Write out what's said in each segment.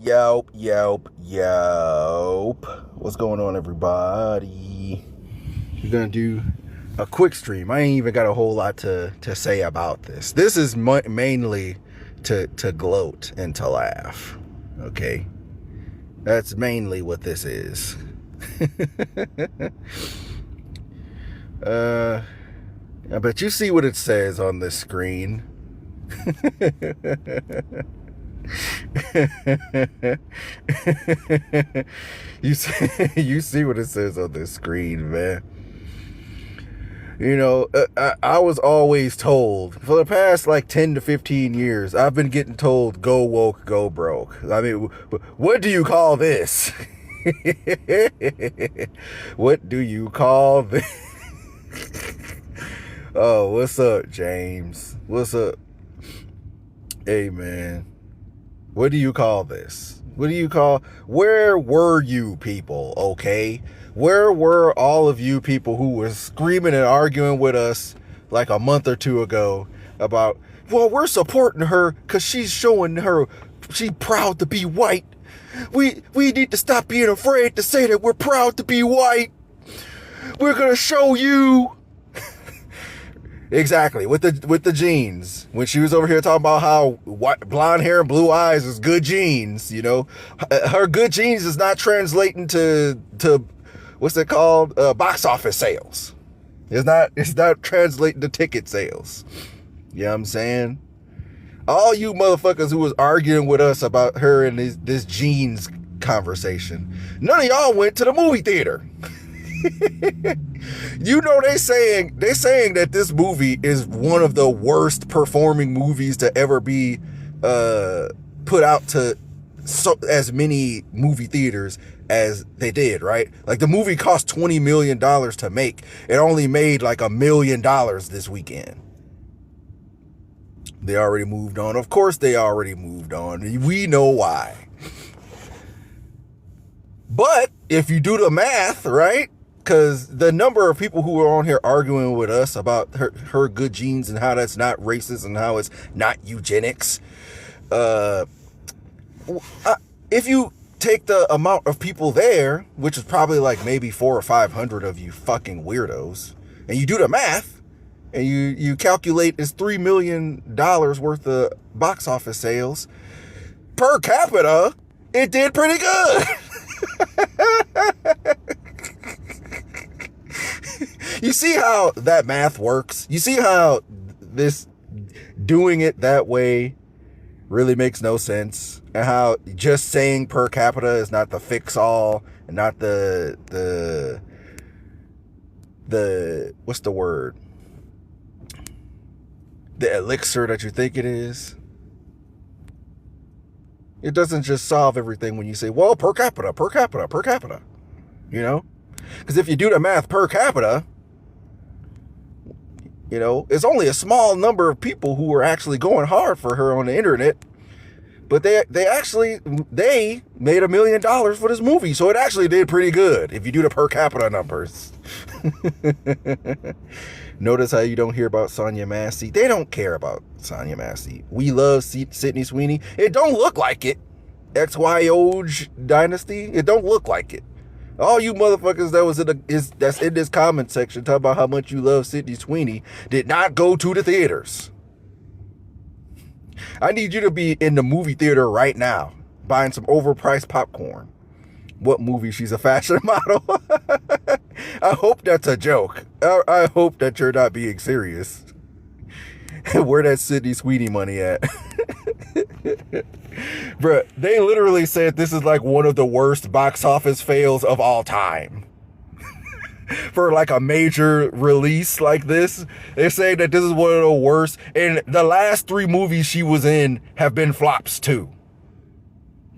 Yelp. What's going on, everybody? We're gonna do a quick stream. I ain't even got a whole lot to say about this. This is mainly to gloat and to laugh. Okay, that's mainly what this is. But you see what it says on this screen. you see what it says on the screen, man. You know, I was always told for the past like 10 to 15 years, I've been getting told, go woke, go broke. I mean, what do you call this? What do you call this? Oh, what's up, James? What's up? Hey, man. What do you call this? Where were you people, okay? Where were all of you people who were screaming and arguing with us like a month or two ago about, well, we're supporting her because she's showing she's proud to be white. We need to stop being afraid to say that we're proud to be white. We're going to show you. Exactly, with the genes. When she was over here talking about how blonde hair and blue eyes is good genes, you know, her good genes is not translating to what's it called? Box office sales. It's not translating to ticket sales. You know what I'm saying? All you motherfuckers who was arguing with us about her and this genes conversation, none of y'all went to the movie theater. You know, they saying that this movie is one of the worst performing movies to ever be put out to as many movie theaters as they did, right? Like, the movie cost $20 million to make. It only made like $1 million this weekend. They already moved on. Of course they already moved on. We know why. But if you do the math, right? Because the number of people who are on here arguing with us about her good genes and how that's not racist and how it's not eugenics. If you take the amount of people there, which is probably like maybe 400 or 500 of you fucking weirdos, and you do the math and you calculate it's $3 million worth of box office sales per capita, it did pretty good. You see how that math works? You see how this doing it that way really makes no sense? And how just saying per capita is not the fix all and not the what's the word? The elixir that you think it is. It doesn't just solve everything when you say, well, per capita. You know? Because if you do the math per capita, you know, it's only a small number of people who are actually going hard for her on the internet. But they made $1 million for this movie. So it actually did pretty good if you do the per capita numbers. Notice how you don't hear about Sonya Massey. They don't care about Sonya Massey. We love Sydney Sweeney. It don't look like it. XYO Dynasty. It don't look like it. All you motherfuckers that's in this comment section talking about how much you love Sydney Sweeney did not go to the theaters. I need you to be in the movie theater right now, buying some overpriced popcorn. What movie? She's a fashion model. I hope that's a joke. I hope that you're not being serious. Where that Sydney Sweeney money at? Bruh, they literally said this is like one of the worst box office fails of all time. For like a major release like this, they're saying that this is one of the worst. And the last 3 movies she was in have been flops too.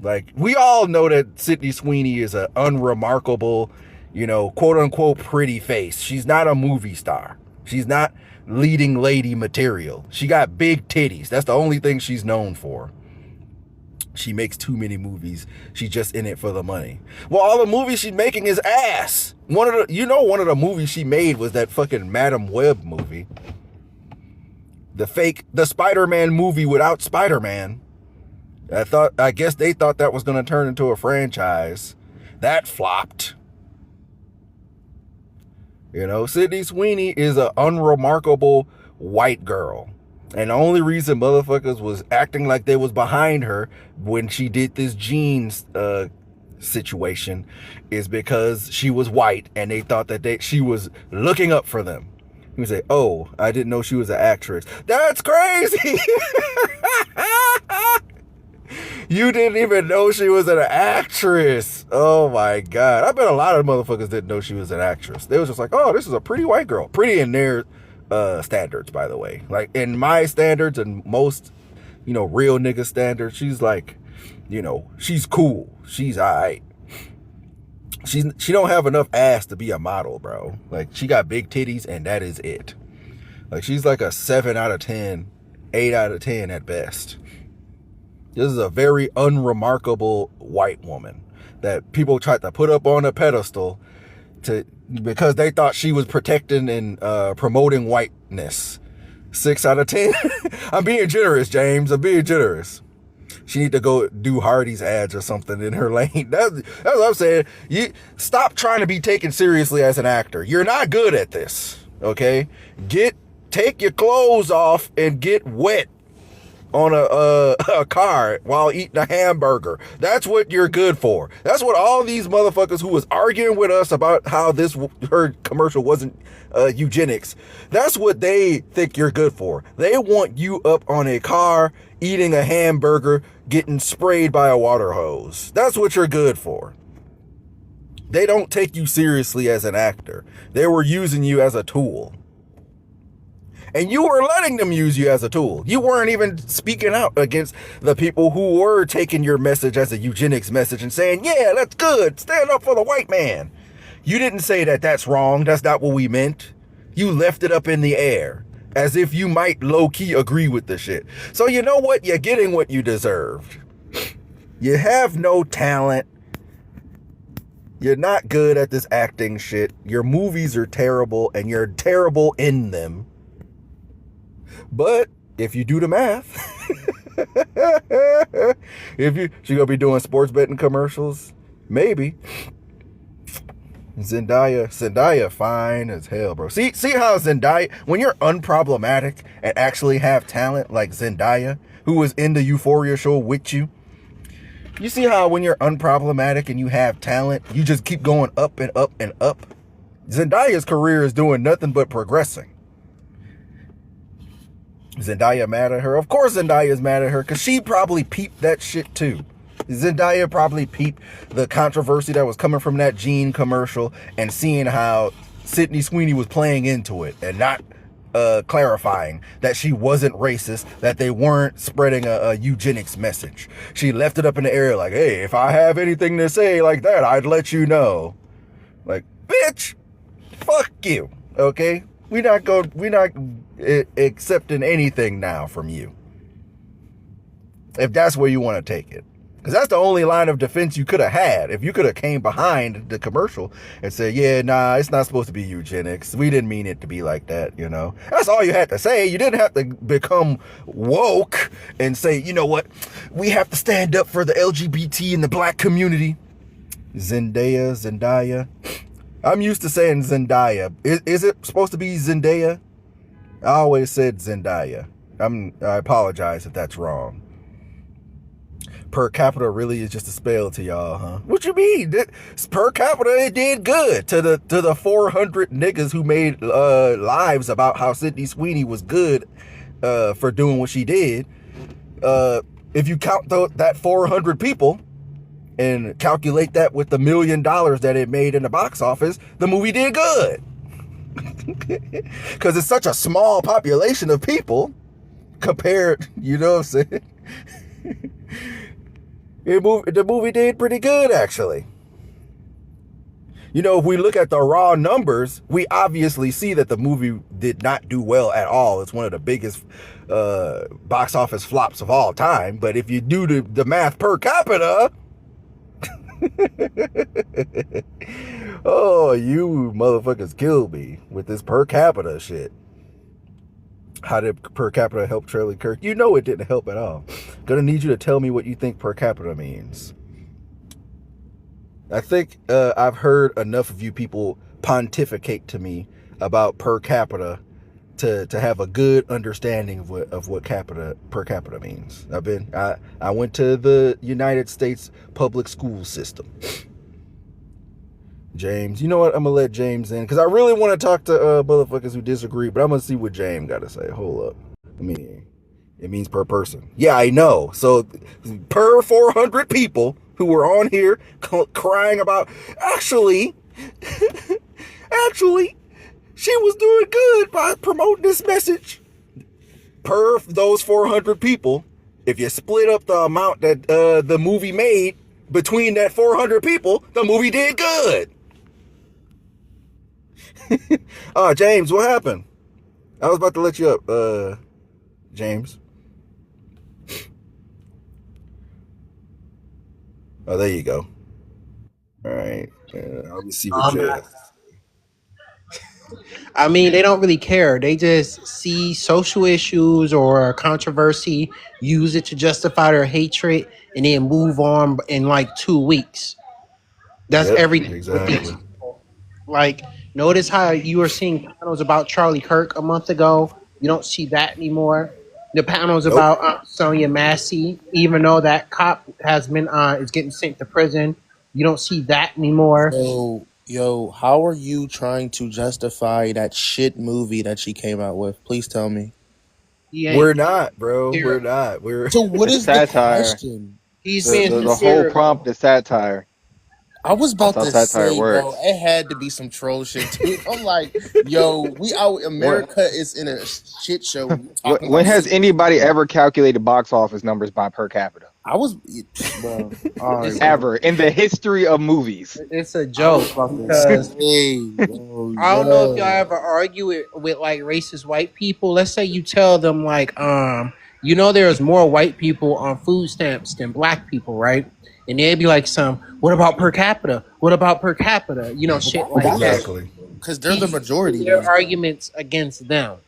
Like, we all know that Sydney Sweeney is an unremarkable, you know, quote unquote pretty face. She's not a movie star. She's not leading lady material. She got big titties. That's the only thing she's known for. She makes too many movies. She's just in it for the money. Well, all the movies she's making is ass. One of the movies she made was that fucking Madam Web movie. The Spider-Man movie without Spider-Man. I guess they thought that was going to turn into a franchise. That flopped. You know, Sydney Sweeney is an unremarkable white girl. And the only reason motherfuckers was acting like they was behind her when she did this jeans situation is because she was white and they thought that she was looking up for them. You say, oh, I didn't know she was an actress. That's crazy. You didn't even know she was an actress. Oh my God. I bet a lot of motherfuckers didn't know she was an actress. They was just like, oh, this is a pretty white girl. Pretty in their standards, by the way. Like in my standards and most, real nigga standards, she's like, she's cool. She's all right. She don't have enough ass to be a model, bro. Like she got big titties and that is it. Like she's like a 7 out of 10, 8 out of 10 at best. This is a very unremarkable white woman that people tried to put up on a pedestal because they thought she was protecting and promoting whiteness. 6 out of 10. I'm being generous, James. I'm being generous. She need to go do Hardy's ads or something in her lane. That's what I'm saying. You stop trying to be taken seriously as an actor. You're not good at this. Okay? Take your clothes off and get wet on a car while eating a hamburger. That's what you're good for. That's what all these motherfuckers who was arguing with us about how her commercial wasn't eugenics. That's what they think you're good for. They want you up on a car eating a hamburger, getting sprayed by a water hose. That's what you're good for. They don't take you seriously as an actor. They were using you as a tool. And you were letting them use you as a tool. You weren't even speaking out against the people who were taking your message as a eugenics message and saying, yeah, that's good. Stand up for the white man. You didn't say that that's wrong. That's not what we meant. You left it up in the air as if you might low-key agree with the shit. So you know what? You're getting what you deserved. You have no talent. You're not good at this acting shit. Your movies are terrible and you're terrible in them. But if you do the math, she gonna be doing sports betting commercials, maybe. Zendaya fine as hell, bro. See how Zendaya, when you're unproblematic and actually have talent like Zendaya, who was in the Euphoria show with you, you see how when you're unproblematic and you have talent, you just keep going up and up and up. Zendaya's career is doing nothing but progressing. Zendaya mad at her? Of course Zendaya's mad at her because she probably peeped that shit too. Zendaya probably peeped the controversy that was coming from that Gene commercial and seeing how Sydney Sweeney was playing into it and not clarifying that she wasn't racist, that they weren't spreading a eugenics message. She left it up in the air like, hey, if I have anything to say like that, I'd let you know. Like, bitch, fuck you, okay? We're not accepting anything now from you. If that's where you want to take it. Because that's the only line of defense you could have had. If you could have came behind the commercial and said, yeah, nah, it's not supposed to be eugenics. We didn't mean it to be like that, you know. That's all you had to say. You didn't have to become woke and say, you know what? We have to stand up for the LGBT and the black community. Zendaya. I'm used to saying Zendaya. Is it supposed to be Zendaya? I always said Zendaya. I apologize if that's wrong. Per capita really is just a spell to y'all, huh? What you mean? Per capita, it did good to the 400 niggas who made lives about how Sydney Sweeney was good for doing what she did. If you count that 400 people and calculate that with the $1 million that it made in the box office, the movie did good. Because it's such a small population of people compared, you know what I'm saying? The movie did pretty good, actually. You know, if we look at the raw numbers, we obviously see that the movie did not do well at all. It's one of the biggest box office flops of all time. But if you do the math per capita, oh, you motherfuckers killed me with this per capita shit. How did per capita help Charlie Kirk? You know it didn't help at all. Gonna need you to tell me what you think per capita means. I think I've heard enough of you people pontificate to me about per capita to have a good understanding of what per capita means. I went to the United States public school system. James, you know what? I'm gonna let James in because I really want to talk to motherfuckers who disagree, but I'm gonna see what James got to say. Hold up. I mean, it means per person. Yeah, I know. So per 400 people who were on here crying about actually, actually, she was doing good by promoting this message. Per those 400 people, if you split up the amount that the movie made between that 400 people, the movie did good. James, what happened? I was about to let you up, James. Oh, there you go. All right. Let me see what you I mean, they don't really care. They just see social issues or controversy, use it to justify their hatred, and then move on in like 2 weeks. That's Yep, everything with these exactly. people. Like, notice how you were seeing panels about Charlie Kirk a month ago. You don't see that anymore. The panels Nope. about Sonia Massey, even though that cop has been is getting sent to prison, you don't see that anymore. Yo, how are you trying to justify that shit movie that she came out with? Please tell me. He We're ain't not, bro. We're here. not. We're So what It's is the satire. question? He's The, being the the whole satirical. prompt is satire. I was That's about how to satire say, bro, works. it had to be some troll shit too. I'm like, yo, we out. When America is in a shit show. We when talking when about has Sydney anybody Sweeney. ever calculated box office numbers by per capita? I was, bro. All right, It's bro. Ever in the history of movies? it's a I was joke about to because say, bro, I don't know if y'all yo. ever argue with like racist white people. Let's say you tell them like there's more white people on food stamps than black people, right? And they'd be like what about per capita? What about per capita? Shit Well, like that. that's exactly. because they're the He's majority using their then. arguments against them.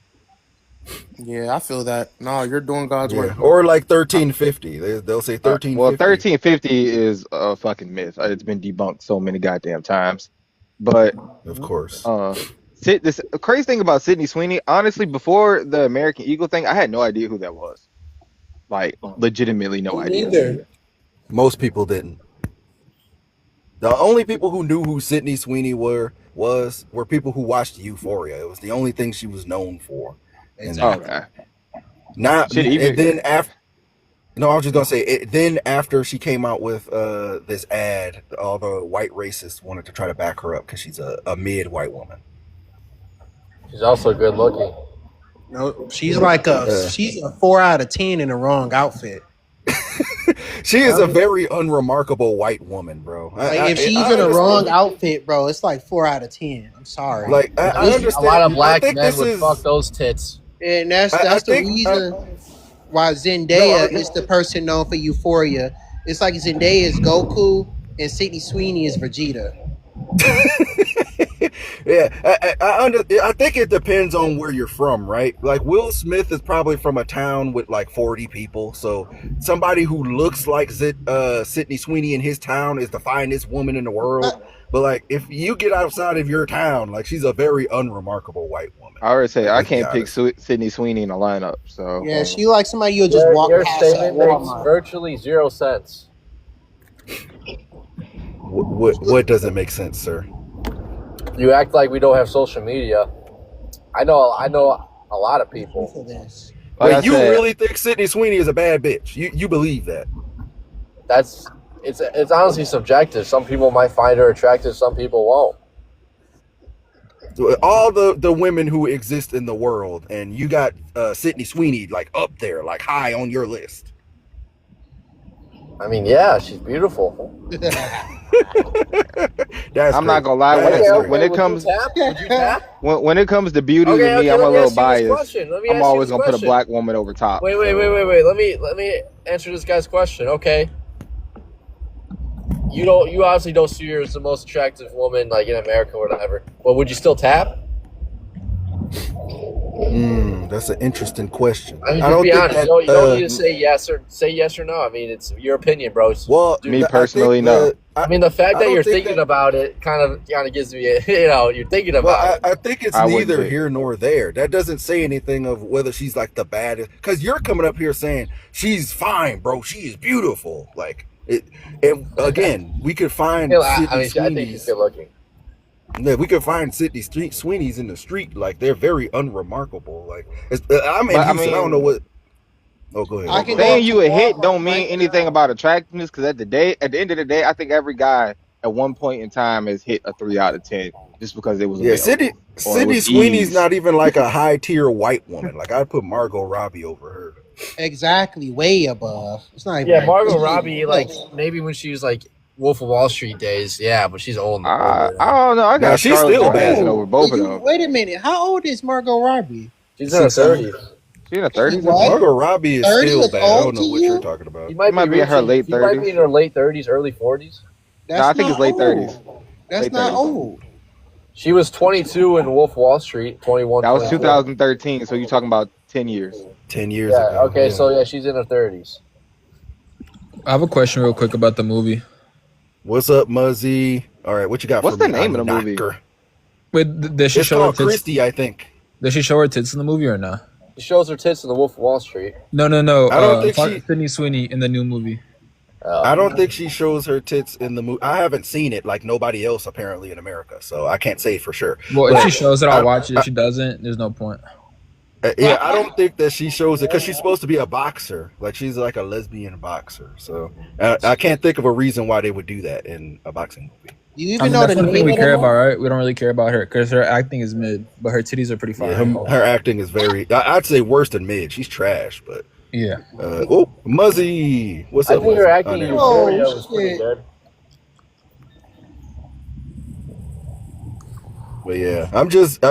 Yeah, I feel that. No, you're doing God's work, Yeah. bro. Or like 1350. They'll say Well, 1350. 1350 is a fucking myth. It's been debunked so many goddamn times. But Of Mhm. course. uh, this crazy thing about Sydney Sweeney. Honestly, before the American Eagle thing, I had no idea who that was. Like, legitimately no Me idea. neither. Most people didn't. The only people who knew who Sydney Sweeney were people who watched Euphoria. It was the only thing she was known for. And Exactly. Okay. not Shit, and even then after no, I was just gonna say it. Then after she came out with this ad, all the white racists wanted to try to back her up because she's a mid white woman. She's also good looking. No, she's a 4 out of 10 in the wrong outfit. She is I a mean, very unremarkable white woman, bro. like if she's I in a wrong understand. outfit, bro, it's like 4 out of 10. I'm sorry. Like I This A lot of understand. I black think men this would fuck is. those tits. and that's I that's the think. reason why No. Zendaya is the person known for Euphoria. It's like Zendaya is Goku and Sydney Sweeney is Vegeta. Yeah, I think it depends on where you're from, right? Like Will Smith is probably from a town with like 40 people, so somebody who looks like Sydney Sweeney in his town is the finest woman in the Uh, world. But like, if you get outside of your town, like she's a very unremarkable white woman. I already say Like, I let's be can't pick honest. Sydney Sweeney in a lineup. So yeah, she like somebody you'll just Your walk your past at statement makes Walmart. virtually zero sense. What doesn't make sense, sir? You act like we don't have social media. I know a lot of people. For this. like I Wait, you said, really think Sydney Sweeney is a bad bitch? You believe that? It's honestly subjective. Some people might find her attractive, some people won't. All the women who exist in the world, and you got Sydney Sweeney like up there, like high on your list. I mean, yeah, she's beautiful. That's I'm not crazy. gonna lie. That's Okay, When it would comes you tap? Would you tap? when it comes to beauty Okay, to me, okay, I'm a let me little ask you this biased. question. Let me I'm ask you always this gonna put a question. black woman over top. Wait. Let me answer this guy's question. Okay. You obviously don't see her as the most attractive woman like in America or whatever. But would you still tap? That's an interesting question. I mean, I just don't be think honest. that. You don't need to say yes or no. I mean, it's your opinion, bro. Well, Me I personally, think no. I mean, the fact I that don't you're think thinking that. about it kind of gives me a, you're thinking Well, about it. I think it's I wouldn't neither say. here nor there. That doesn't say anything of whether she's like the baddest. Because you're coming up here saying she's fine, bro. She is beautiful. Like it. And again, we could find I Sydney mean, I think she's Sweeney's. good looking. Yeah, we could find Sydney Sweeney's in the street. Like they're very unremarkable. Like I'm in But I Houston. I don't know mean, what. Oh, go ahead. I can go saying up to you a hit don't Walmart mean right anything now. about attractiveness. Because at the end of the day, I think every guy at one point in time has hit a 3 out of 10 just because it was Yeah, Sydney available or it Sydney was Sweeney's ease. not even like a high tier white woman. Like I'd put Margot Robbie over her. Exactly, way above. It's not even. Yeah, Margot it's not Robbie, even like close. maybe when she was like Wolf of Wall Street days, yeah, but she's old. I Older. don't know. I Nah, got she's Scarlett still Johansson bad. over both of them. Wait a minute. How old is Margot Robbie? She's in her 6'7". 30s. She in her She 30s, I what? think. Margot Robbie is 30 still is bad. I don't old know to what you're you? talking about. She might might be in her late She might 30s. be in her late 30s, early 40s. That's No, I think not it's late 30s. old. That's Late not 30s. old. She was 22 in Wolf of Wall Street, 21. That was 22. 2013, so you're talking about 10 years. 10 years Yeah. ago. Okay. Yeah. So yeah, she's in her 30s. I have a question real quick about the movie. What's up, Muzzy? All right, what you got What's for the me? name of the movie? Knocker? Wait, did she It's show her called tits? Christy, I think. Did she show her tits in the movie or not? She shows her tits in the Wolf of Wall Street. No. I don't think she. Sydney Sweeney in the new movie. I don't think she shows her tits in the movie. I haven't seen it like nobody else apparently in America, so I can't say for sure. Well, if But she shows it, I'll I- watch it. If she doesn't, there's no point. Yeah, I don't think that she shows it because she's supposed to be a boxer. Like she's like a lesbian boxer. So I can't think of a reason why they would do that in a boxing movie. You I even mean, know that's the one thing name we of the care movie? about, right? We don't really care about her because her acting is mid, but her titties are pretty fine. Yeah, her acting is very. I'd say worse than mid. She's trash, but. Yeah. Oh, Muzzy, what's I up? think her Muzzy? acting in Oh, Euphoria was pretty shit. good. But yeah, I'm just,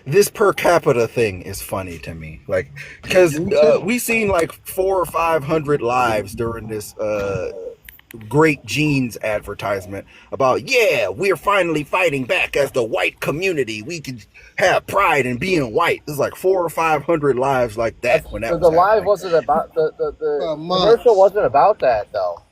this per capita thing is funny to me. Like, because we seen like 400 or 500 lives during this Great Jeans advertisement about, yeah, we're finally fighting back as the white community. We can have pride in being white. There's like 400 or 500 lives like that when that The was live happening. wasn't about the For months. commercial wasn't about that though.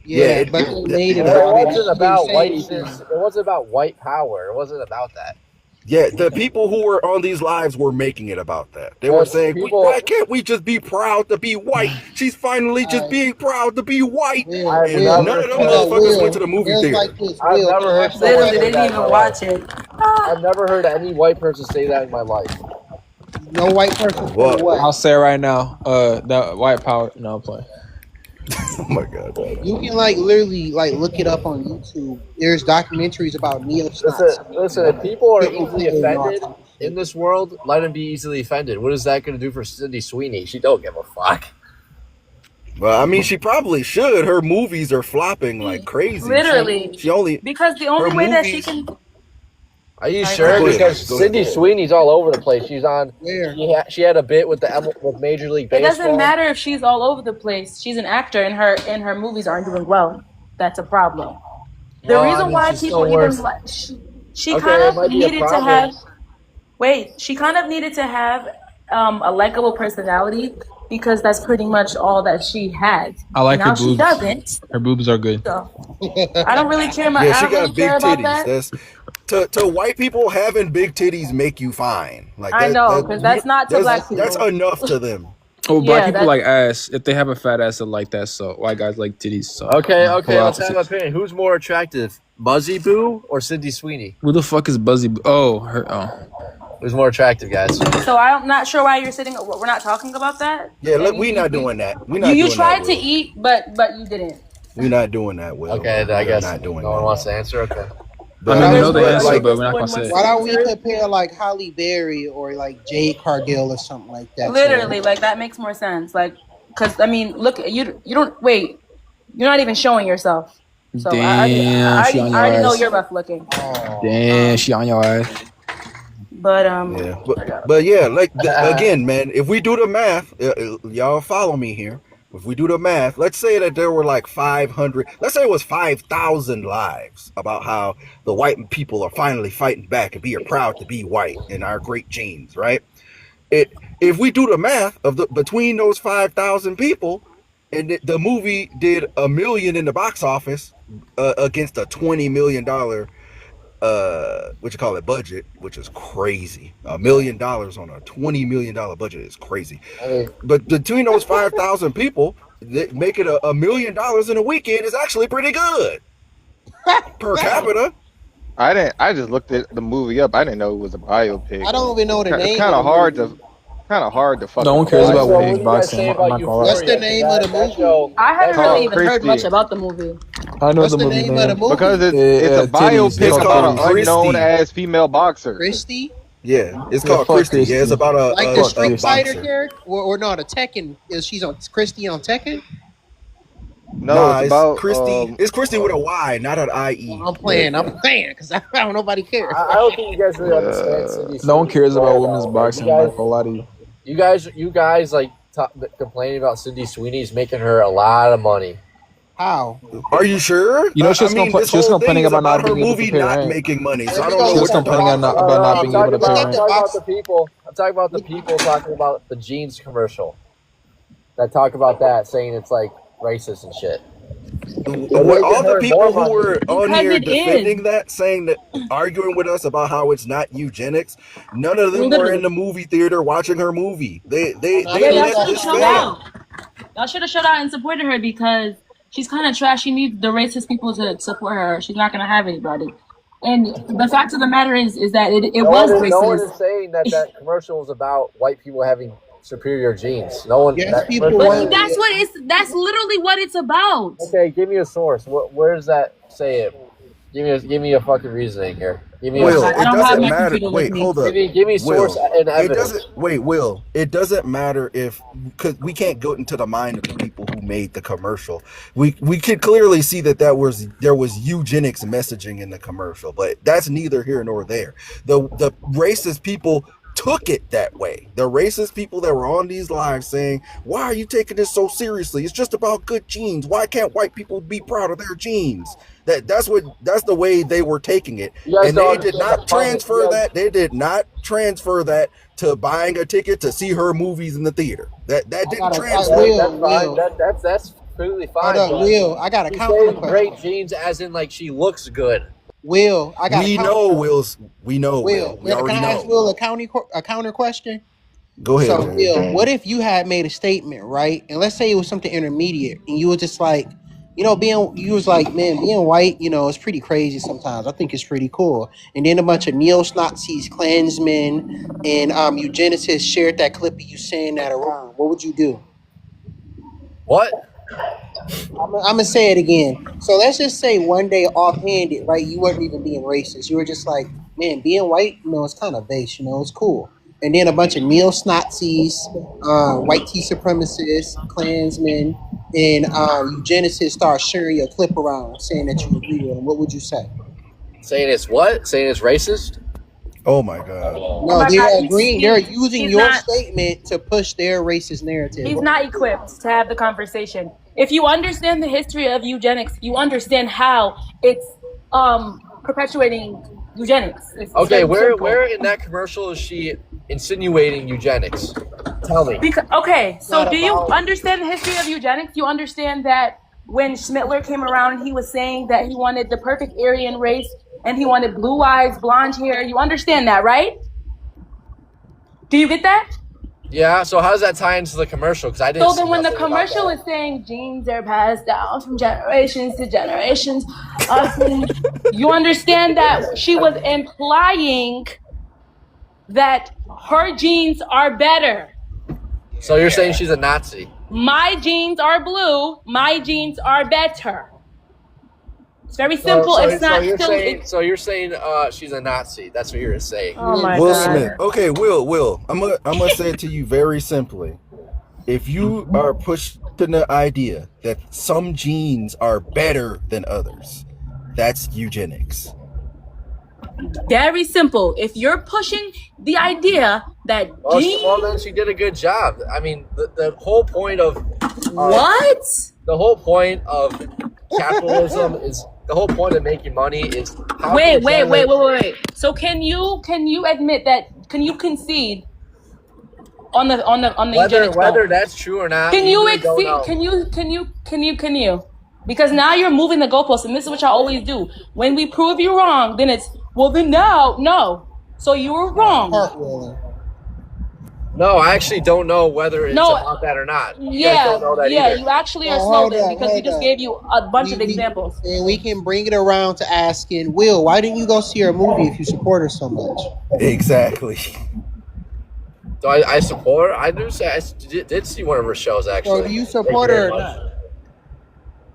Yeah, Yeah, but they made it It about it. wasn't about They white. said- It wasn't about white power. It wasn't about that. Yeah, the people who were on these lives were making it about that. They Well, were saying, people- why can't we just be proud to be white? She's finally just being proud to be white. Will, I've And never- none of them Will, motherfuckers went to the movie Will's theater. like this, I've Will. never heard Literally, someone Literally, they didn't even watch it. I've never heard any white person say that in my life. No white person. What? I'll say it right now. That white power. No, I'm playing. Oh my god. You can like literally like look it up on YouTube. There's documentaries about neo Listen. If people are easily offended in this world, let them be easily offended. What is that going to do for Sydney Sweeney? She don't give a fuck. Well, I mean, she probably should. Her movies are flopping like crazy. Literally. She only. Because the only Her way that she movies- can. Are you Go sure? ahead, Because go ahead. Sydney Sweeney's all over the place. She's on. Where? She had a bit with with Major League It Baseball. doesn't matter if she's all over the place. She's an actor, and her movies aren't doing well. That's a problem. The Well, I reason mean, why she's people still worth- even like she Okay, kind it of might be a needed to problem. have. Wait, she kind of needed to have a likable personality because that's pretty much all that she had. I like now her she boobs. doesn't. Her boobs are good. So I don't really care. Yeah, I she don't really got big care about titties. that. That's to white people, having big titties make you fine. Like I know, 'cause that's not to black That's people. enough to them. Oh, black Yeah, people that- like ass. If they have a fat ass, they like that. So white guys like titties. So Okay, Polar let's have an opposites. opinion. Who's more attractive, Buzzy Boo or Sydney Sweeney? Who the fuck is Buzzy? Oh, her. Oh, Who's more attractive, guys? So I'm not sure why you're sitting. We're not talking about that. Yeah, look, And we you- not doing that. We not. You doing tried that, to Will. eat, but you didn't. We not doing that. Will. Okay, I We're guess not doing no one that. wants to answer. Okay. But I mean, we know but, the answer, like, but we're not gonna say it. Why don't we compare like Holly Berry or like Jade Cargill or something like that? Literally, like that makes more sense. Like, cause I mean, look, you don't wait. You're not even showing yourself. So Damn, I she on your already know ass. you're rough looking. Damn, she on your ass. But yeah, but yeah, like again, man. If we do the math, y'all follow me here. if we do the math, let's say that there were like 500, let's say it was 5,000 lives about how the white people are finally fighting back and being proud to be white in our great genes, right? If we do the math of between those 5,000 people, and the movie did $1 million in the box office against a $20 million what you call it budget, which is crazy. $1 million on a $20 million budget is crazy. But between those 5,000 people, making $1 million in a weekend is actually pretty good per capita. I just looked at the movie up. I didn't know it was a biopic. I don't even know the name. It's kind of hard to fucking. No one cares So about what women's do you guys boxing. say I'm about not gonna lie. What's the name of the movie? show- I haven't Called really even heard Christy. much about the movie. I know What's the the movie name of the movie? Because it's a titties. biopic It's about called an unknown Christy. ass female boxer. Christy? Yeah, it's Yeah, called fuck Christy. Yeah, it's Christy. about a Like a, the a Street Fighter boxer. character? Or no, the Tekken. She's on Christy on Tekken? No, Nah, it's about Christy. It's Christy with a Y, not an IE. I'm playing because I don't nobody cares. I don't think you guys really understand Cindy No one Sweeney cares about well, women's though. boxing. You I'm guys, not gonna lie to you. you guys like complaining about Cindy Sweeney is making her a lot of money. How? Are you sure? You know, she's this she's whole complaining thing is about not her being able to movie pay not rent. making money. So I She don't know was She's what complaining about not being able to pay I'm rent. talking about the people. I'm talking about the people talking about the jeans commercial. That talk about that, saying it's like racist and shit. all the people who were on Because here it defending is. that, saying that, arguing with us about how it's not eugenics, none of them were Literally. in the movie theater watching her movie. They Yeah, Yeah, y'all let should have this showed stand. out. Y'all should have showed out and supported her because she's kind of trash. She needs the racist people to support her. She's not gonna have anybody. And the fact of the matter is that it was No one is racist. saying that commercial was about white people having superior genes. No one. Yes, that people commercial- were. That's literally what it's about. Okay, give me a source. Where does that say it? Give me a fucking reasoning here. Give me Will, I it don't have doesn't my matter. computer with Wait, me. hold up. give me source and It evidence. doesn't. Wait, Will. It doesn't matter if, because we can't go into the mind of the people who made the commercial. We could clearly see that there was eugenics messaging in the commercial, but that's neither here nor there. The racist people took it that way. The racist people that were on these lives saying, "Why are you taking this so seriously? It's just about good genes. Why can't white people be proud of their genes?" That's the way they were taking it, You guys and don't they did understand not the public. transfer that. They did not transfer that to buying a ticket to see her movies in the theater. That didn't gotta- transfer. Will, That's fine. Will. That's completely fine. Hold up, but Will. I got a she's counter saying question. great genes, as in like she looks good. Will, I got We a counter know, Will's. We know, Will. Will, We can already I ask know. Will a counter question? Go ahead. So, Jay. Will, what if you had made a statement, right? And let's say it was something intermediate, and you were just like, you was like, man, being white, it's pretty crazy sometimes. I think it's pretty cool. And then a bunch of neo-Nazis, Klansmen, and eugenicists shared that clip of you saying that around. What would you do? What? I'm gonna say it again. So let's just say one day, offhanded, right? You weren't even being racist. You were just like, man, being white, it's kind of base. It's cool. And then a bunch of neo-Nazis, white tea supremacists, Klansmen, and eugenicists start sharing your clip around, saying that you agree with them. What would you say? Saying it's what? Saying it's racist? Oh my God. No, my they're God, agreeing. They're using he's your not- statement to push their racist narrative. He's not equipped to have the conversation. If you understand the history of eugenics, you understand how it's perpetuating eugenics. It's Okay, very simple. where in that commercial is she insinuating eugenics? Tell me. So Not do you about- understand the history of eugenics? You understand that when Schmittler came around and he was saying that he wanted the perfect Aryan race and he wanted blue eyes, blonde hair. You understand that, right? Do you get that? Yeah, so how does that tie into the commercial? Because I didn't So see then when the nothing about commercial that. is saying genes are passed down from generations to generations, you understand that she was implying that her genes are better. So you're saying she's a Nazi? My genes are blue, my genes are better. It's very simple. It's not silly. So you're saying she's a Nazi. That's what you're saying. Oh my Will God. Smith. Okay, Will. I'm gonna say it to you very simply. If you are pushing the idea that some genes are better than others, that's eugenics. Very simple. If you're pushing the idea that Well, genes then she did a good job. I mean, the whole point of What? The whole point of capitalism is the whole point of making money is. Wait. So can you admit that? Can you concede on the eugenics whether part? that's true or not? Can we you really don't exceed? know. Can you? Because now you're moving the goalposts, and this is what y'all always do. When we prove you wrong, then it's no. So you were wrong. No, I actually don't know whether it's about that or not. You guys don't know that either. You actually are slow then because we just gave you a bunch of examples. And we can bring it around to asking, Will, why didn't you go see her movie if you support her so much? Exactly. Do I support her? I did see one of her shows, actually. So do you support her or not?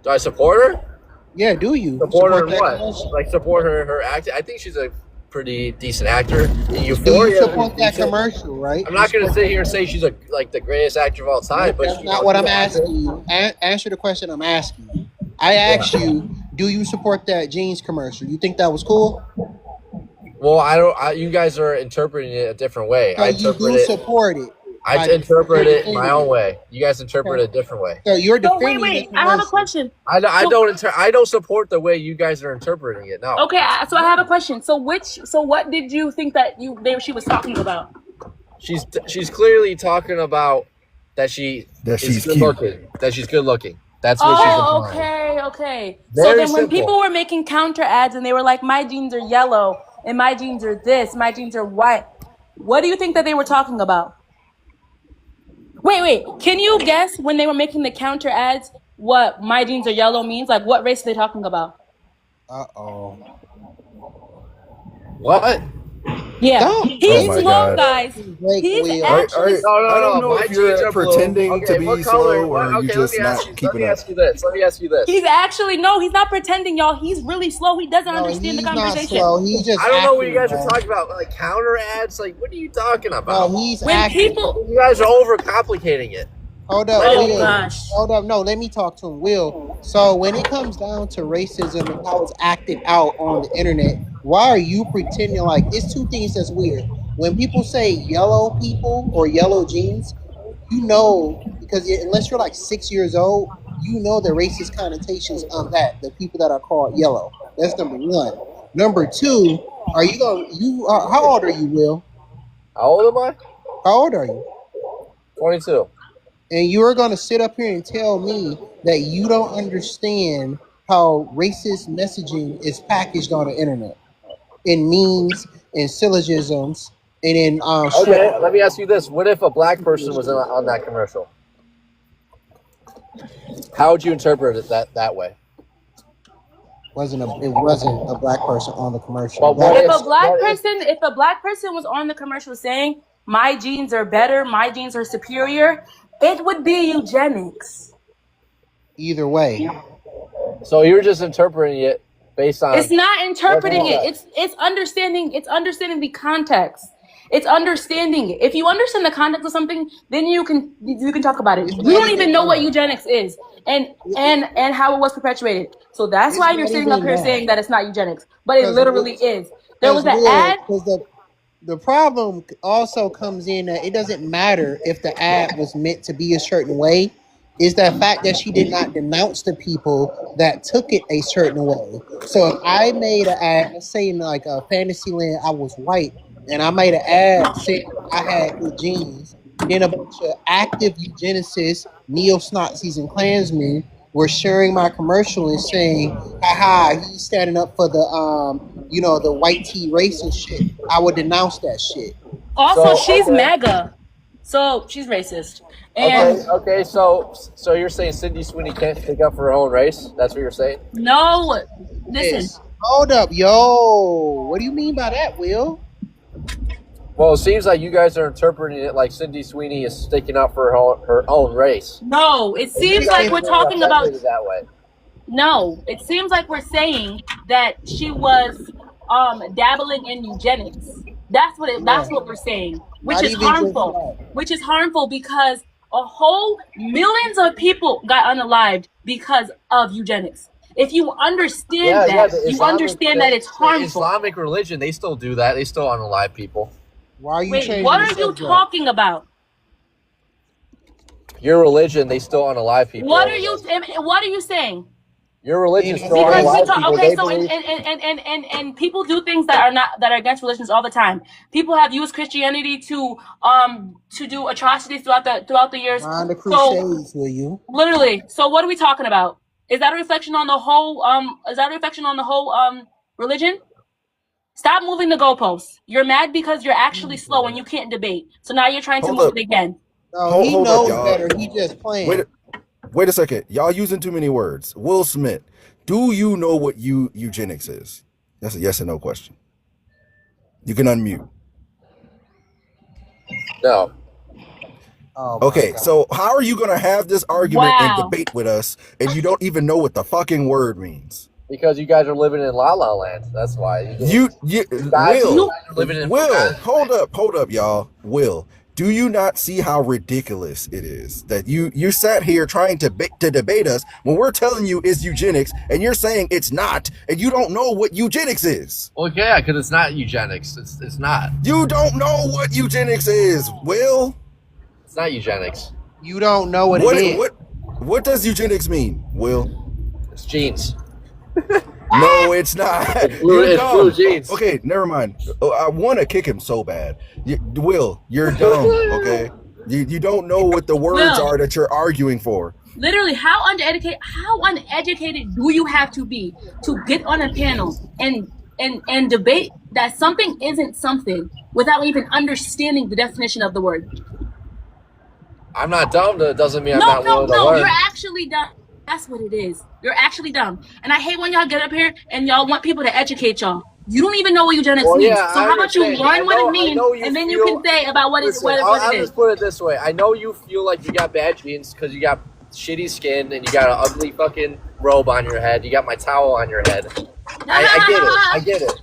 Do I support her? Yeah, do you? Support her in what? Like, support her acting? I think she's a pretty decent actor. You support that commercial, right? I'm not going to sit here and say she's like the greatest actor of all time. But that's not what I'm asking you. Answer the question I'm asking you. I asked you, do you support that jeans commercial? You think that was cool? Well, I don't. You guys are interpreting it a different way. So you do support it. I interpret it my own way. You guys interpret it a different way. So you're defending. Wait. I have a question. I don't support the way you guys are interpreting it. No. Okay, so I have a question. So what did you think that she was talking about? She's clearly talking about that she's good looking. That she's good looking. That's what she's implying. Okay. Very so then when simple. people were making counter ads and they were like, my jeans are yellow and my jeans are this, my jeans are white, what do you think that they were talking about? Wait. Can you guess when they were making the counter ads what my jeans are yellow means? Like, what race are they talking about? What? Yeah. He's slow, guys. He's actually I don't know if you're pretending to be slow or you just not keeping up. Let me ask you this. He's actually he's not pretending, y'all. He's really slow. He doesn't understand the conversation. He's just I don't know what you guys are talking about. Like counter ads? Like what are you talking about? No, he's when people you guys are overcomplicating it. Hold up, Will. Gosh. Hold up. No, let me talk to him. Will. So when it comes down to racism and how it's acted out on the internet, why are you pretending like it's two things that's weird? When people say yellow people or yellow jeans, you know, because unless you're like 6 years old, you know the racist connotations of that, the people that are called yellow. That's number one. Number two, how old are you, Will? How old am I? How old are you? 22. And you're going to sit up here and tell me that you don't understand how racist messaging is packaged on the internet in memes and syllogisms and in okay, let me ask you this. What if a black person was on that commercial? How would you interpret it that way? It wasn't a black person on the commercial. If a black person was on the commercial saying my genes are better, my genes are superior, it would be eugenics. Either way. So you're just interpreting it based on. It's not interpreting it. It's understanding. It's understanding the context. It's understanding it. If you understand the context of something, then you can talk about it. You don't even know what eugenics is and how it was perpetuated. So that's why you're sitting up here saying that it's not eugenics, but it literally is. There was an ad. The problem also comes in that it doesn't matter if the ad was meant to be a certain way. Is the fact that she did not denounce the people that took it a certain way. So if I made an ad, let's say in like a Fantasyland, I was white, and I made an ad saying I had good genes, then a bunch of active eugenicists, neo-Nazis, and Klansmen were sharing my commercial and saying, haha, he's standing up for the, the white tea race and shit. I would denounce that shit. Also, she's MAGA, so she's racist. And okay. So you're saying Sydney Sweeney can't stick up for her own race? That's what you're saying? No, listen. Yes. Hold up, yo. What do you mean by that, Will? Well, it seems like you guys are interpreting it like Sydney Sweeney is sticking up for her own race. No, it seems like we're talking about that way. No, it seems like we're saying that she was dabbling in eugenics. That's what we're saying, which is harmful. Which is harmful because a whole millions of people got unalived because of eugenics. If you understand you understand that it's harmful. The Islamic religion, they still do that. They still unalive people. Why are you Wait, what are you talking about? Your religion, they still unalive people. What are you saying? Your religion still Because we unalive talk, people. okay, They so believe. and people do things that are against religions all the time. People have used Christianity to do atrocities throughout the years. Behind the So Crusades, will you? literally, so what are we talking about? Is that a reflection on the whole? Religion? Stop moving the goalposts. You're mad because you're actually slow and you can't debate. So now you're trying to move it again. No, he Hold up, knows y'all. better. He just playing. Wait a second. Y'all using too many words. Will Smith, do you know what eugenics is? That's a yes or no question. You can unmute. No. Oh, my Okay, God. so how are you going to have this argument and Wow. debate with us and you don't even know what the fucking word means? Because you guys are living in La La Land. That's why. Will, hold up, y'all. Will, do you not see how ridiculous it is that you sat here trying to debate us when we're telling you it's eugenics and you're saying it's not and you don't know what eugenics is? Well, yeah, because it's not eugenics. It's not. You don't know what eugenics is, Will. It's not eugenics. You don't know what it is. What does eugenics mean, Will? It's genes. No, it's not. It's blue jeans. Okay, never mind. I want to kick him so bad. Will, you're dumb, okay? You don't know what the words are that you're arguing for. Literally, how uneducated do you have to be to get on a panel and debate that something isn't something without even understanding the definition of the word? I'm not dumb. That doesn't mean I'm not willing to No, learn. you're actually dumb. That's what it is. You're actually dumb. And I hate when y'all get up here and y'all want people to educate y'all. You don't even know what eugenics means. Yeah, so how about you learn what it means and then you can say about what it is. I'll just put it this way. I know you feel like you got bad genes because you got shitty skin and you got an ugly fucking robe on your head. You got my towel on your head. I get it.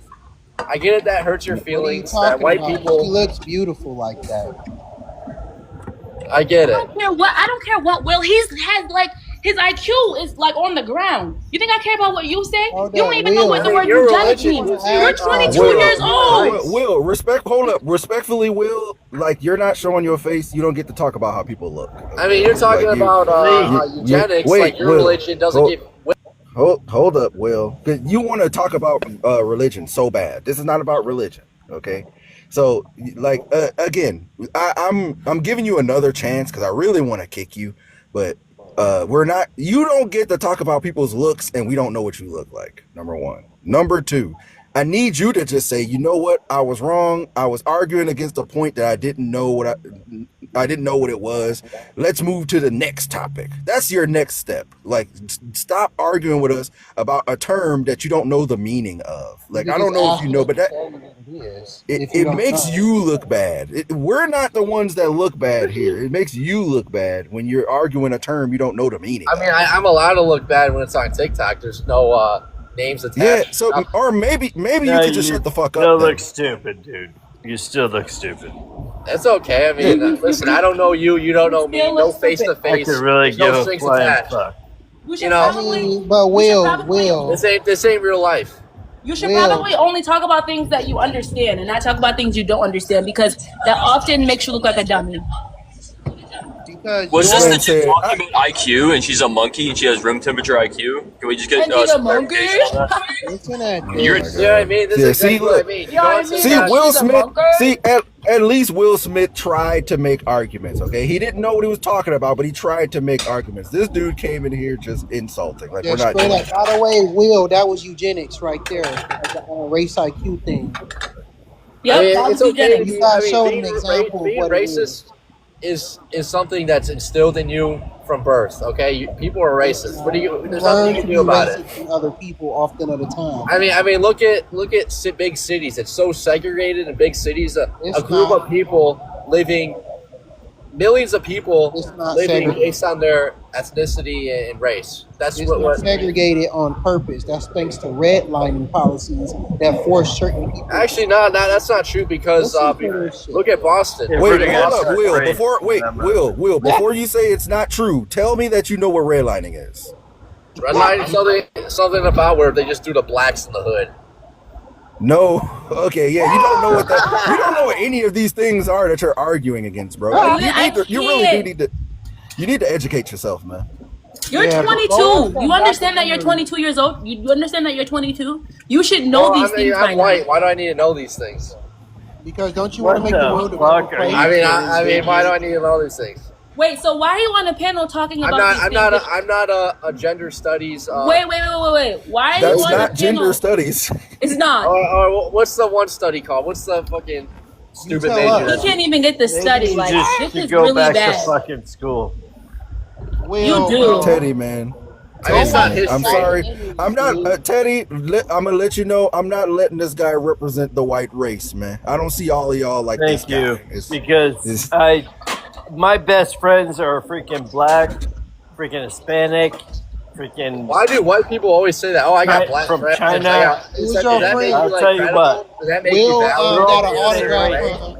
I get it. That hurts your feelings. That white people. She looks beautiful like that. I get it. I don't care what Will. His IQ is like on the ground. You think I care about what you say? You don't even know what the word eugenics means. You're 22 years old. Will, respectfully, Will, like you're not showing your face. You don't get to talk about how people look. I mean, you're talking about eugenics, like your religion doesn't give. Hold up, Will. You want to talk about religion so bad. This is not about religion, okay? So, like, again, I'm giving you another chance because I really want to kick you, but we're not. You don't get to talk about people's looks, and we don't know what you look like. Number one. Number two, I need you to just say, you know what? I was wrong. I was arguing against a point that I didn't know what it was. Let's move to the next topic. That's your next step. Like, stop arguing with us about a term that you don't know the meaning of. Like, I don't know if you know, but it makes you look bad. We're not the ones that look bad here. It makes you look bad when you're arguing a term you don't know the meaning of. I mean, I'm allowed to look bad when it's on TikTok. There's no names attached. Yeah, so or maybe you could just shut the fuck up. You look stupid, dude. You still look stupid. That's okay. I mean, listen, I don't know you. You don't know me. No face to face. I could really give a flying fuck. You know, but Will, this ain't real life. You should probably only talk about things that you understand and not talk about things you don't understand because that often makes you look like a dummy. Was this the chick talking about IQ and she's a monkey and she has room temperature IQ? Can we just get a monkey? You know what I mean? This is exactly what I mean. See, Will Smith. See, at least Will Smith tried to make arguments. Okay, he didn't know what he was talking about, but he tried to make arguments. This dude came in here just insulting. Like we're not. By the way, Will, that was eugenics right there, like a race IQ thing. Yep, I mean, that was eugenics. You guys showed an example being of what racist is something that's instilled in you from birth. Okay, people are racist. There's nothing you can do about it. Other people often at a time. I mean, look at big cities. It's so segregated in big cities. A group of people living, millions of people living based on their ethnicity and race. That's what segregated on purpose. That's thanks to redlining policies that force certain people. Actually, no, that's not true because look at Boston. Wait, hold up, Will. Will, before you say it's not true, tell me that you know what redlining is. Redlining is something about where they just threw the blacks in the hood. No, okay, yeah, you don't know what any of these things are that you're arguing against, bro. You really do need to. You need to educate yourself, man. You're 22. You understand that you're 22 years old? You understand that you're 22? You should know these things by I'm now. white. Why do I need to know these things? Because don't you want to make the world a fuck better are place? I mean, why do I need to know these things? Wait, so why are you on a panel talking about these things? I'm not a gender studies. Wait. Why are That's you on not a gender panel? studies. It's not. Or what's the one study called? What's the fucking stupid tell major? us. You that's- can't even get the study. Like, this You is go really back to bad. fucking school. You do. Teddy, man. I mean, it's not his I'm fault. sorry. I'm not Teddy. I'm gonna let you know. I'm not letting this guy represent the white race, man. I don't see all of y'all like Thank this you. guy. It's- Because it's- my best friends are freaking black, freaking Hispanic, freaking. Why do white people always say that? Oh, I got Right, black from friends. China. Who's your friend? I'll tell you what. Does that make Will you valid? got an Yeah, autograph.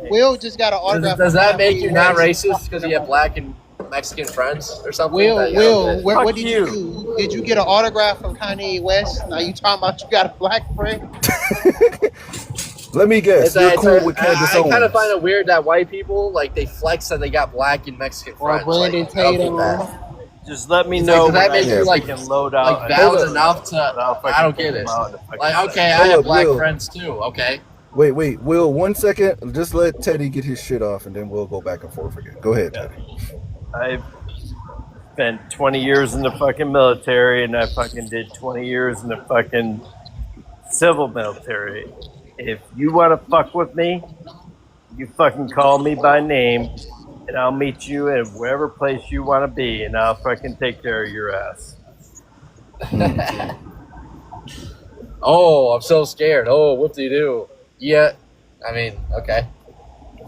right. Will just got an autograph. Does that from make Kanye you not West. racist because you have black and Mexican friends or something? Will, That- what Fuck did you. you do? Did you get an autograph from Kanye West? Now you talking about you got a black friend? Let me guess. You're cool with Candace I kind of Owens. find it weird that white people like they flex that they got black and Mexican Or friends. Brandon like, I'll Tatum? get that. Just let me Does know that when make I you like can load out. like valid enough to? I'll fucking I don't get pull it. them out in a fucking Like, okay, second. I Hold have up, black Will. friends too. Okay. Wait, Will, 1 second. Just let Teddy get his shit off, and then we'll go back and forth again. Go ahead, Teddy. I've spent 20 years in the fucking military, and I fucking did 20 years in the fucking civil military. If you want to fuck with me, you fucking call me by name, and I'll meet you in wherever place you want to be, and I'll fucking take care of your ass. Oh, I'm so scared. Oh, what do you do? Yeah. I mean, okay.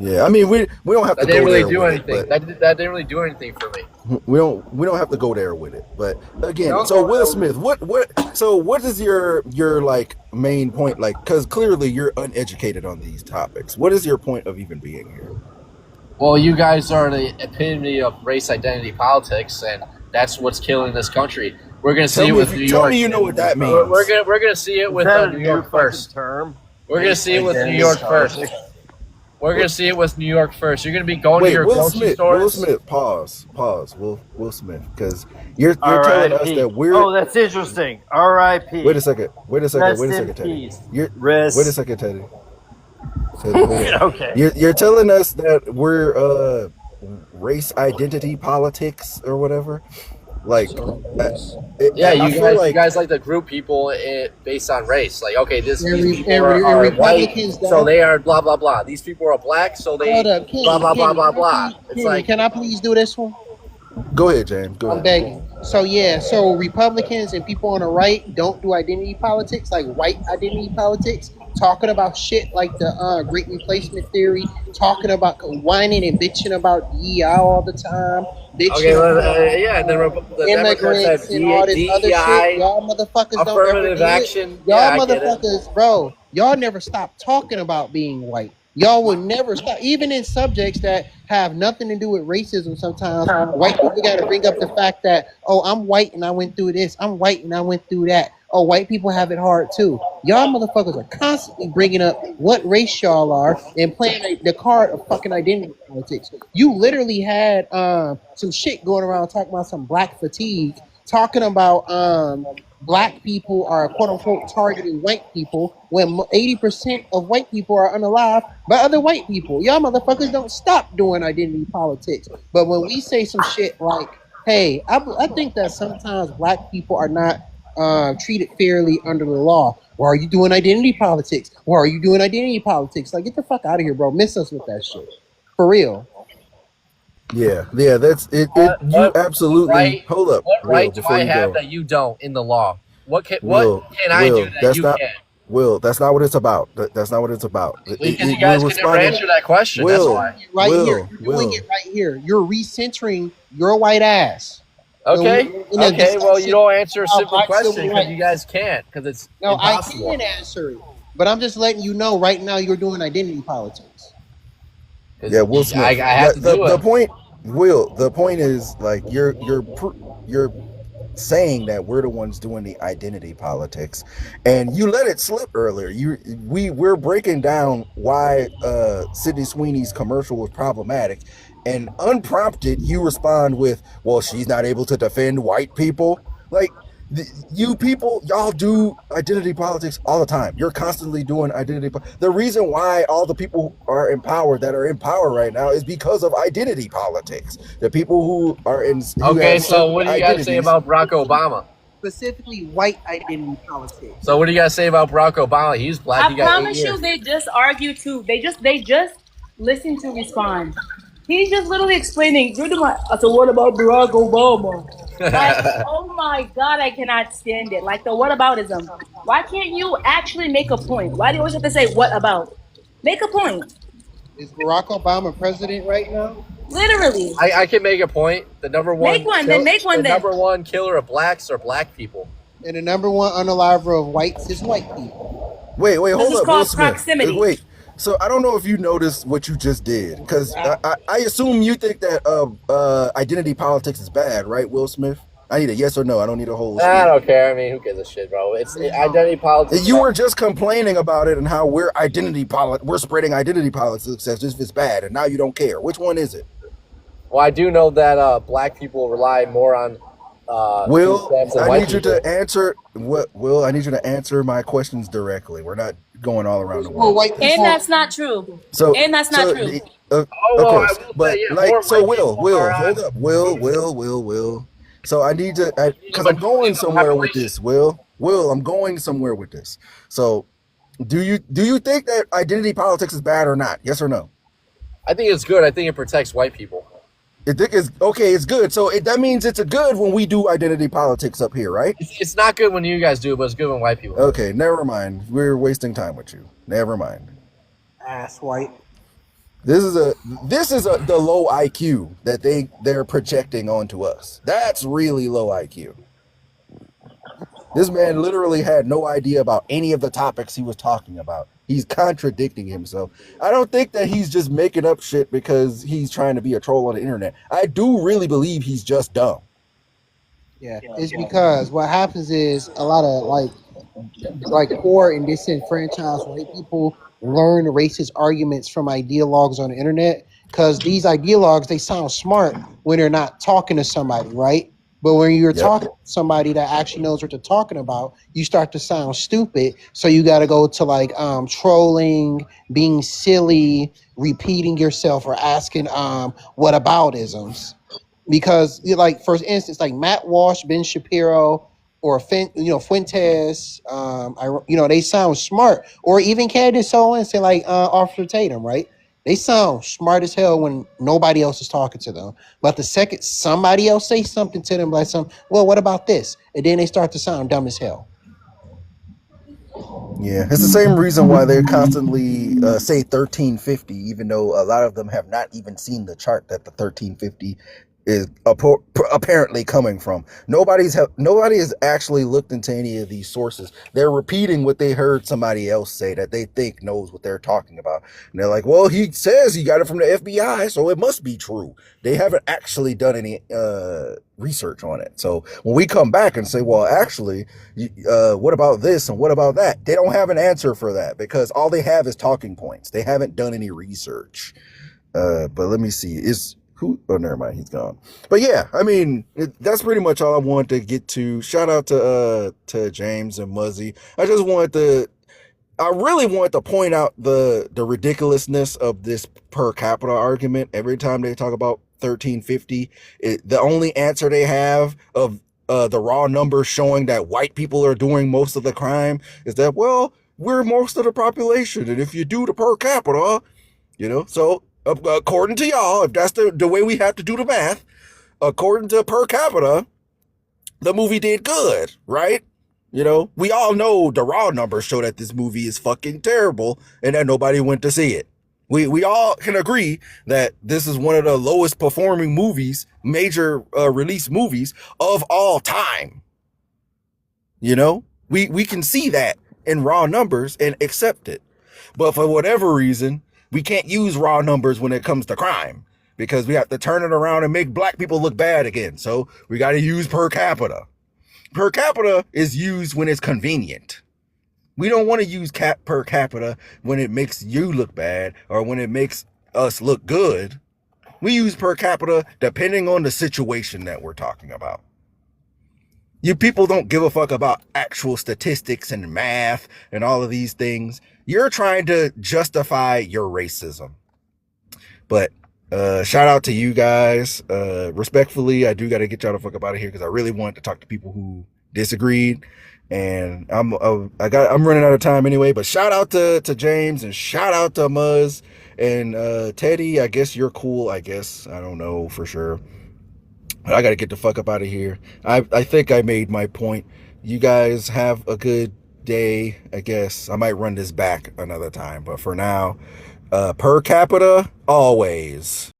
Yeah, I mean we don't have to That didn't go really there do with anything. it, but That didn't really do anything for me. we don't have to go there with it. But again, No. so Will Smith, what is your like main point? Like, because clearly you're uneducated on these topics. What is your point of even being here? Well, you guys are the epitome of race identity politics, and that's what's killing this country. We're gonna see it with New York. Tell me you know what that means. We're gonna see it with Is that a New new York fucking first. term? We're gonna see it with New Identity York first. politics? We're gonna see it with New York first. You're gonna be going to Wait, your Will grocery Smith. stores. Will Smith. Pause. Will Smith, because you're telling us R.I.P. that we're. Oh, that's interesting. R.I.P. Wait a second. Rest in Teddy. peace. Wait a second, Teddy. Okay. You're telling us that we're race identity politics or whatever. Like, Yeah, I feel you guys like to group people based on race. Like, okay, these people and are white, Republicans so don't- they are blah blah blah. These people are black, so they Hold up, Kenny, blah blah blah Kenny, blah can I blah. please- It's Kenny, like can I please do this one? Go ahead, James. Go I'm ahead. begging. So Republicans and people on the right don't do identity politics, like white identity politics, talking about shit like the Great Replacement Theory, talking about whining and bitching about DEI all the time, bitching okay, well, about yeah, and then the Democrats immigrants have and all this other shit. DEI, Y'all motherfuckers don't ever affirmative do it. action. Y'all Yeah, I get it. motherfuckers, bro, y'all never stop talking about being white. Y'all will never stop, even in subjects that have nothing to do with racism. Sometimes white people got to bring up the fact that, oh, I'm white and I went through this. I'm white and I went through that. Oh, white people have it hard too. Y'all motherfuckers are constantly bringing up what race y'all are and playing the card of fucking identity politics. You literally had some shit going around talking about some black fatigue, talking about black people are quote unquote targeting white people when 80% of white people are unalive by other white people. Y'all motherfuckers don't stop doing identity politics. But when we say some shit like, hey, I think that sometimes black people are not treated fairly under the law. Why are you doing identity politics? Why are you doing identity politics? Like, get the fuck out of here, bro. Miss us with that shit. For real. Yeah, that's it. You absolutely. right- Hold up. What Will, right do before I you have go. that you don't in the law? What can Will, I do Will, that that's you not- can't? Will, that's not what it's about. That's not what it's about. Because you guys can never answer that question. That's Will, why. Right Will, here. You're doing Will. it right here. You're recentering your white ass. Okay. In a Okay. Well, you don't answer a discussion simple about question civil because you rights. guys can't because it's No, impossible. I can answer it. But I'm just letting you know right now you're doing identity politics. 'Cause Yeah, Will Smith. I have to do the it. point, Will. The point is like you're saying that we're the ones doing the identity politics, and you let it slip earlier. We're breaking down why Sydney Sweeney's commercial was problematic, and unprompted, you respond with, well, she's not able to defend white people. Like, you people, y'all do identity politics all the time. You're constantly doing identity. The reason why all the people are in power that are in power right now is because of identity politics. The people who are in. Okay, so what do you got to say about Barack Obama? Specifically, white identity politics. So what do you got to say about Barack Obama? He's black. I promise you, they just argue too. They just listen to respond. He's just literally explaining. You're the one. So what about Barack Obama? Like, oh my God, I cannot stand it. Like the whataboutism. Why can't you actually make a point? Why do you always have to say what about? Make a point. Is Barack Obama president right now? Literally. I can make a point. The number one. Make one. Then make one. The Then number one killer of blacks are black people. And the number one unaliver of whites is white people. Wait, hold This is up, called Will Smith. proximity. Wait. So I don't know if you noticed what you just did, because I assume you think that identity politics is bad, right, Will Smith? I need a yes or no. I don't need a whole. I don't care. I mean, who gives a shit, bro? It's identity politics. You were just complaining about it and how we're spreading identity politics as if it's bad, and now you don't care. Which one is it? Well, I do know that black people rely more on. Will, I need you to answer. Will, I need you to answer my questions directly. We're not going all around the world. And that's not true. And that's not true. Of course, but Will, hold up, Will. So I need to, because I'm going somewhere with this. Will, I'm going somewhere with this. So, do you think that identity politics is bad or not? Yes or no? I think it's good. I think it protects white people. It's good. So that means it's a good when we do identity politics up here, right? It's not good when you guys do, but it's good when white people do. Okay, never mind. We're wasting time with you. Never mind. Ass white. This is the low IQ that they're projecting onto us. That's really low IQ. This man literally had no idea about any of the topics he was talking about. He's contradicting himself. I don't think that he's just making up shit because he's trying to be a troll on the internet. I do really believe he's just dumb. Yeah, it's because what happens is a lot of like poor and disenfranchised white people learn racist arguments from ideologues on the internet, because these ideologues, they sound smart when they're not talking to somebody, right? But when you're talking to somebody that actually knows what they're talking about, you start to sound stupid. So you got to go to like trolling, being silly, repeating yourself, or asking whataboutisms. Because like, for instance, like Matt Walsh, Ben Shapiro, or Fuentes, they sound smart. Or even Candace Owens and like Arthur Tatum, right? They sound smart as hell when nobody else is talking to them. But the second somebody else say something to them, like well, what about this? And then they start to sound dumb as hell. Yeah, it's the same reason why they constantly say 1350, even though a lot of them have not even seen the chart that the 1350 is apparently coming from. Nobody has actually looked into any of these sources. They're repeating what they heard somebody else say that they think knows what they're talking about. And they're like, well, he says he got it from the FBI, so it must be true. They haven't actually done any research on it. So when we come back and say, well, actually, what about this and what about that? They don't have an answer for that because all they have is talking points. They haven't done any research. But let me see. Oh, never mind. He's gone. But yeah, I mean, that's pretty much all I wanted to get to. Shout out to James and Muzzy. I really want to point out the ridiculousness of this per capita argument. Every time they talk about 1350, the only answer they have of the raw numbers showing that white people are doing most of the crime is that, well, we're most of the population, and if you do the per capita, so according to y'all, if that's the way we have to do the math, according to per capita, the movie did good, right? We all know the raw numbers show that this movie is fucking terrible and that nobody went to see it. We all can agree that this is one of the lowest performing movies, major release movies of all time. We can see that in raw numbers and accept it. But for whatever reason, we can't use raw numbers when it comes to crime because we have to turn it around and make black people look bad again. So we got to use per capita. Per capita is used when it's convenient. We don't want to use per capita when it makes you look bad or when it makes us look good. We use per capita depending on the situation that we're talking about. You people don't give a fuck about actual statistics and math and all of these things. You're trying to justify your racism. But shout out to you guys. Respectfully, I do got to get y'all the fuck up out of here because I really wanted to talk to people who disagreed. And I'm running out of time anyway. But shout out to James and shout out to Muzz and Teddy. I guess you're cool. I guess I don't know for sure. I got to get the fuck up out of here. I think I made my point. You guys have a good day. I guess I might run this back another time. But for now, per capita, always.